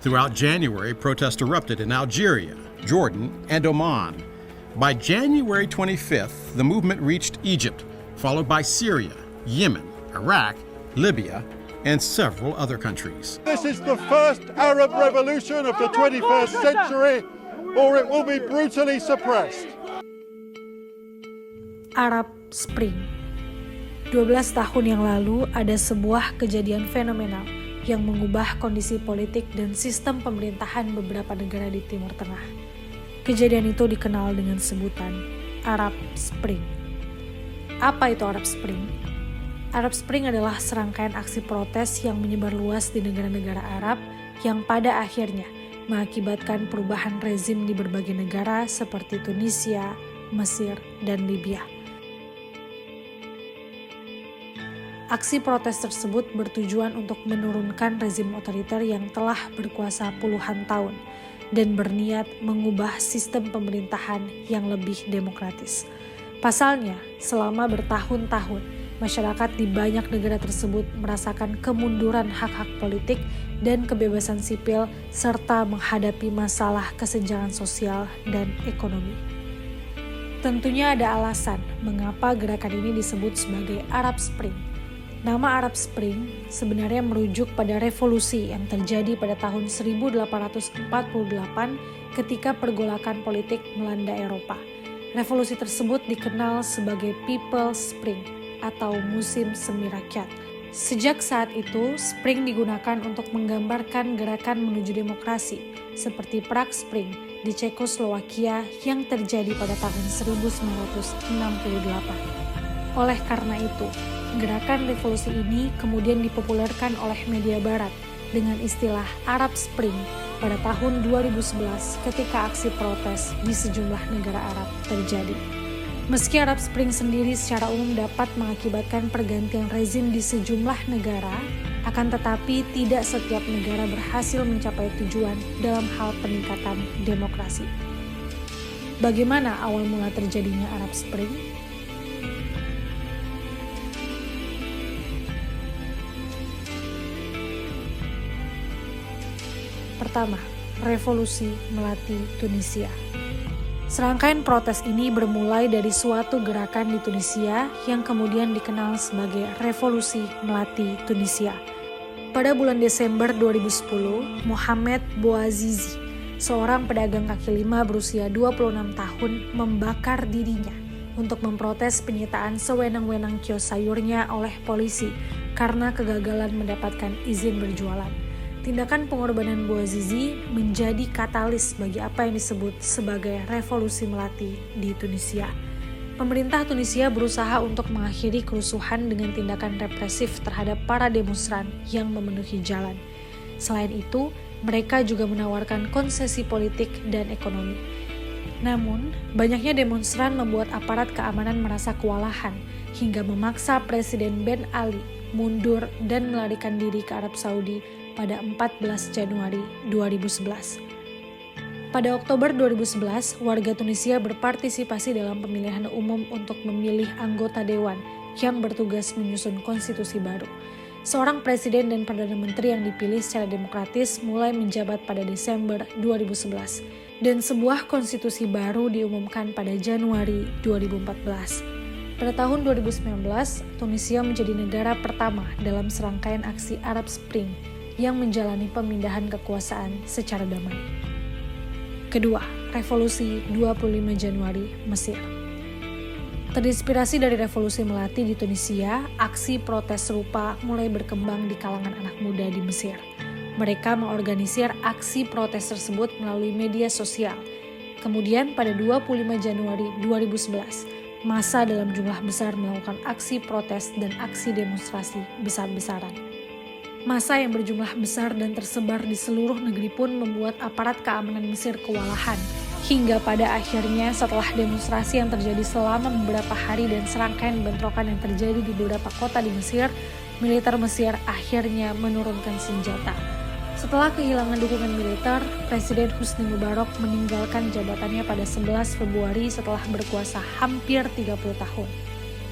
Throughout January, protests erupted in Algeria, Jordan, and Oman. By January 25th, the movement reached Egypt, followed by Syria, Yemen, Iraq, Libya, and several other countries. This is the first Arab revolution of the 21st century, or it will be brutally suppressed. Arab Spring. 12 tahun yang lalu ada sebuah kejadian fenomenal yang mengubah kondisi politik dan sistem pemerintahan beberapa negara di Timur Tengah. Kejadian itu dikenal dengan sebutan Arab Spring. Apa itu Arab Spring? Arab Spring adalah serangkaian aksi protes yang menyebar luas di negara-negara Arab yang pada akhirnya mengakibatkan perubahan rezim di berbagai negara seperti Tunisia, Mesir, dan Libya. Aksi protes tersebut bertujuan untuk menurunkan rezim otoriter yang telah berkuasa puluhan tahun dan berniat mengubah sistem pemerintahan yang lebih demokratis. Pasalnya, selama bertahun-tahun, masyarakat di banyak negara tersebut merasakan kemunduran hak-hak politik dan kebebasan sipil serta menghadapi masalah kesenjangan sosial dan ekonomi. Tentunya ada alasan mengapa gerakan ini disebut sebagai Arab Spring. Nama Arab Spring sebenarnya merujuk pada revolusi yang terjadi pada tahun 1848 ketika pergolakan politik melanda Eropa. Revolusi tersebut dikenal sebagai People's Spring atau musim semi rakyat. Sejak saat itu, Spring digunakan untuk menggambarkan gerakan menuju demokrasi, seperti Prague Spring di Cekoslowakia yang terjadi pada tahun 1968. Oleh karena itu, gerakan revolusi ini kemudian dipopulerkan oleh media barat dengan istilah Arab Spring pada tahun 2011 ketika aksi protes di sejumlah negara Arab terjadi. Meski Arab Spring sendiri secara umum dapat mengakibatkan pergantian rezim di sejumlah negara, akan tetapi tidak setiap negara berhasil mencapai tujuan dalam hal peningkatan demokrasi. Bagaimana awal mula terjadinya Arab Spring? Pertama, Revolusi Melati Tunisia. Serangkaian protes ini bermulai dari suatu gerakan di Tunisia yang kemudian dikenal sebagai Revolusi Melati Tunisia. Pada bulan Desember 2010, Mohamed Bouazizi, seorang pedagang kaki lima berusia 26 tahun, membakar dirinya untuk memprotes penyitaan sewenang-wenang kios sayurnya oleh polisi karena kegagalan mendapatkan izin berjualan. Tindakan pengorbanan Bouazizi menjadi katalis bagi apa yang disebut sebagai revolusi melati di Tunisia. Pemerintah Tunisia berusaha untuk mengakhiri kerusuhan dengan tindakan represif terhadap para demonstran yang memenuhi jalan. Selain itu, mereka juga menawarkan konsesi politik dan ekonomi. Namun, banyaknya demonstran membuat aparat keamanan merasa kewalahan hingga memaksa Presiden Ben Ali mundur dan melarikan diri ke Arab Saudi pada 14 Januari 2011. Pada Oktober 2011, warga Tunisia berpartisipasi dalam pemilihan umum untuk memilih anggota dewan yang bertugas menyusun konstitusi baru. Seorang presiden dan perdana menteri yang dipilih secara demokratis mulai menjabat pada Desember 2011 dan sebuah konstitusi baru diumumkan pada Januari 2014. Pada tahun 2019, Tunisia menjadi negara pertama dalam serangkaian aksi Arab Spring yang menjalani pemindahan kekuasaan secara damai. Kedua, Revolusi 25 Januari Mesir. Terinspirasi dari revolusi melati di Tunisia, aksi protes serupa mulai berkembang di kalangan anak muda di Mesir. Mereka mengorganisir aksi protes tersebut melalui media sosial. Kemudian pada 25 Januari 2011, massa dalam jumlah besar melakukan aksi protes dan aksi demonstrasi besar-besaran. Massa yang berjumlah besar dan tersebar di seluruh negeri pun membuat aparat keamanan Mesir kewalahan, hingga pada akhirnya setelah demonstrasi yang terjadi selama beberapa hari dan serangkaian bentrokan yang terjadi di beberapa kota di Mesir, militer Mesir akhirnya menurunkan senjata. Setelah kehilangan dukungan militer, Presiden Husni Mubarak meninggalkan jabatannya pada 11 Februari setelah berkuasa hampir 30 tahun.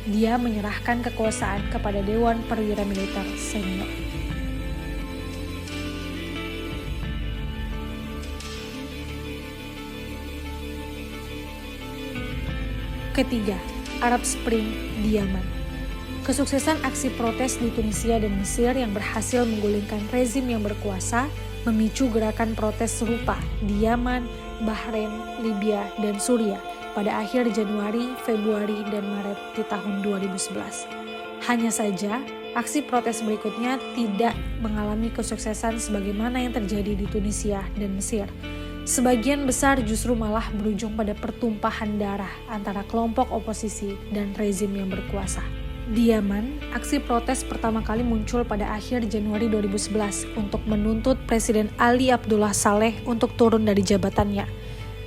Dia menyerahkan kekuasaan kepada Dewan Perwira Militer Senior. Ketiga, Arab Spring di Yaman. Kesuksesan aksi protes di Tunisia dan Mesir yang berhasil menggulingkan rezim yang berkuasa memicu gerakan protes serupa di Yaman, Bahrain, Libya, dan Suriah pada akhir Januari, Februari, dan Maret di tahun 2011. Hanya saja, aksi protes berikutnya tidak mengalami kesuksesan sebagaimana yang terjadi di Tunisia dan Mesir. Sebagian besar justru malah berujung pada pertumpahan darah antara kelompok oposisi dan rezim yang berkuasa. Di Yaman, aksi protes pertama kali muncul pada akhir Januari 2011 untuk menuntut Presiden Ali Abdullah Saleh untuk turun dari jabatannya.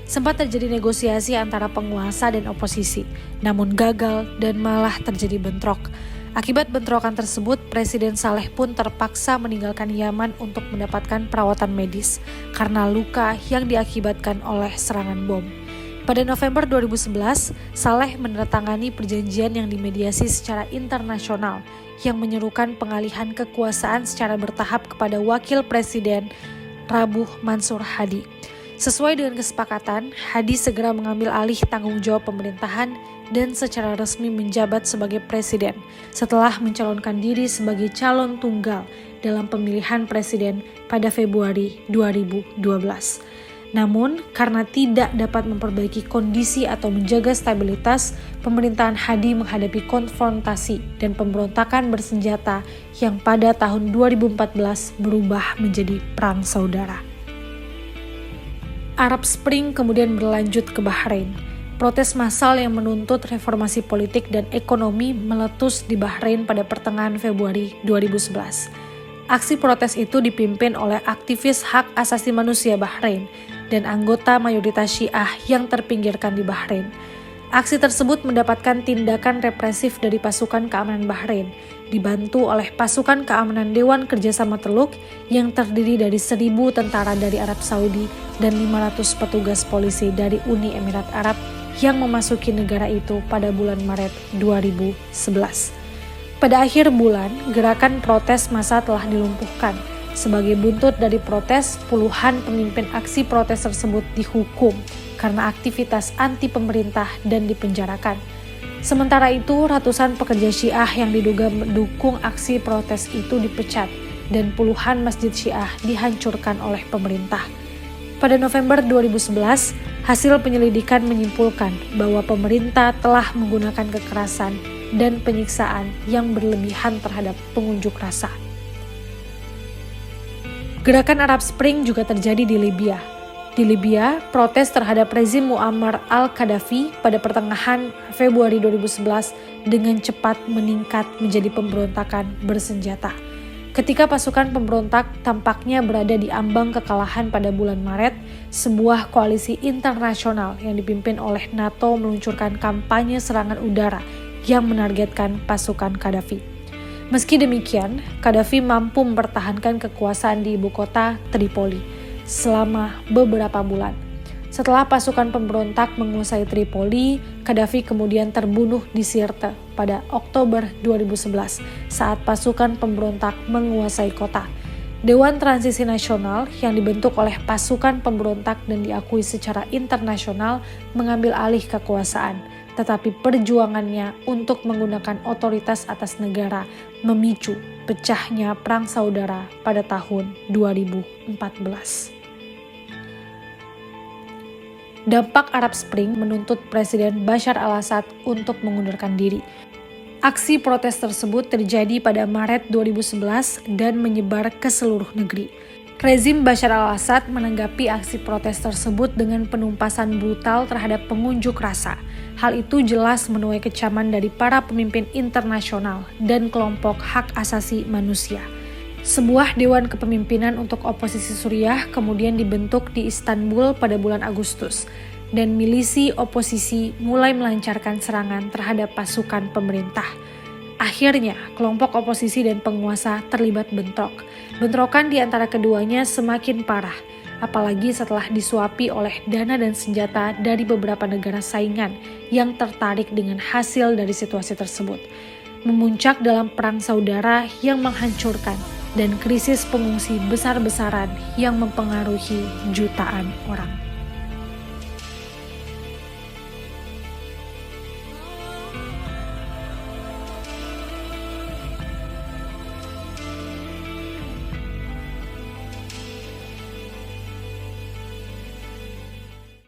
Sempat terjadi negosiasi antara penguasa dan oposisi, namun gagal dan malah terjadi bentrok. Akibat bentrokan tersebut, Presiden Saleh pun terpaksa meninggalkan Yaman untuk mendapatkan perawatan medis karena luka yang diakibatkan oleh serangan bom. Pada November 2011, Saleh menandatangani perjanjian yang dimediasi secara internasional yang menyerukan pengalihan kekuasaan secara bertahap kepada Wakil Presiden Rabuh Mansur Hadi. Sesuai dengan kesepakatan, Hadi segera mengambil alih tanggung jawab pemerintahan dan secara resmi menjabat sebagai presiden setelah mencalonkan diri sebagai calon tunggal dalam pemilihan presiden pada Februari 2012. Namun, karena tidak dapat memperbaiki kondisi atau menjaga stabilitas, pemerintahan Hadi menghadapi konfrontasi dan pemberontakan bersenjata yang pada tahun 2014 berubah menjadi perang saudara. Arab Spring kemudian berlanjut ke Bahrain. Protes massal yang menuntut reformasi politik dan ekonomi meletus di Bahrain pada pertengahan Februari 2011. Aksi protes itu dipimpin oleh aktivis hak asasi manusia Bahrain dan anggota mayoritas Syiah yang terpinggirkan di Bahrain. Aksi tersebut mendapatkan tindakan represif dari pasukan keamanan Bahrain, dibantu oleh pasukan keamanan Dewan Kerjasama Teluk yang terdiri dari 1.000 tentara dari Arab Saudi dan 500 petugas polisi dari Uni Emirat Arab yang memasuki negara itu pada bulan Maret 2011. Pada akhir bulan, gerakan protes massa telah dilumpuhkan. Sebagai buntut dari protes, puluhan pemimpin aksi protes tersebut dihukum karena aktivitas anti pemerintah dan dipenjarakan. Sementara itu, ratusan pekerja Syiah yang diduga mendukung aksi protes itu dipecat dan puluhan masjid Syiah dihancurkan oleh pemerintah. Pada November 2011, hasil penyelidikan menyimpulkan bahwa pemerintah telah menggunakan kekerasan dan penyiksaan yang berlebihan terhadap pengunjuk rasa. Gerakan Arab Spring juga terjadi di Libya. Di Libya, protes terhadap rezim Muammar al-Qaddafi pada pertengahan Februari 2011 dengan cepat meningkat menjadi pemberontakan bersenjata. Ketika pasukan pemberontak tampaknya berada di ambang kekalahan pada bulan Maret, sebuah koalisi internasional yang dipimpin oleh NATO meluncurkan kampanye serangan udara yang menargetkan pasukan Qaddafi. Meski demikian, Qaddafi mampu mempertahankan kekuasaan di ibu kota Tripoli selama beberapa bulan. Setelah pasukan pemberontak menguasai Tripoli, Qaddafi kemudian terbunuh di Sirte pada Oktober 2011 saat pasukan pemberontak menguasai kota. Dewan Transisi Nasional yang dibentuk oleh pasukan pemberontak dan diakui secara internasional mengambil alih kekuasaan, tetapi perjuangannya untuk menggunakan otoritas atas negara memicu pecahnya perang saudara pada tahun 2014. Dampak Arab Spring menuntut Presiden Bashar al-Assad untuk mengundurkan diri. Aksi protes tersebut terjadi pada Maret 2011 dan menyebar ke seluruh negeri. Rezim Bashar al-Assad menanggapi aksi protes tersebut dengan penumpasan brutal terhadap pengunjuk rasa. Hal itu jelas menuai kecaman dari para pemimpin internasional dan kelompok hak asasi manusia. Sebuah dewan kepemimpinan untuk oposisi Suriah kemudian dibentuk di Istanbul pada bulan Agustus, dan milisi oposisi mulai melancarkan serangan terhadap pasukan pemerintah. Akhirnya, kelompok oposisi dan penguasa terlibat bentrok. Bentrokan di antara keduanya semakin parah, apalagi setelah disuapi oleh dana dan senjata dari beberapa negara saingan yang tertarik dengan hasil dari situasi tersebut. Memuncak dalam perang saudara yang menghancurkan dan krisis pengungsi besar-besaran yang mempengaruhi jutaan orang.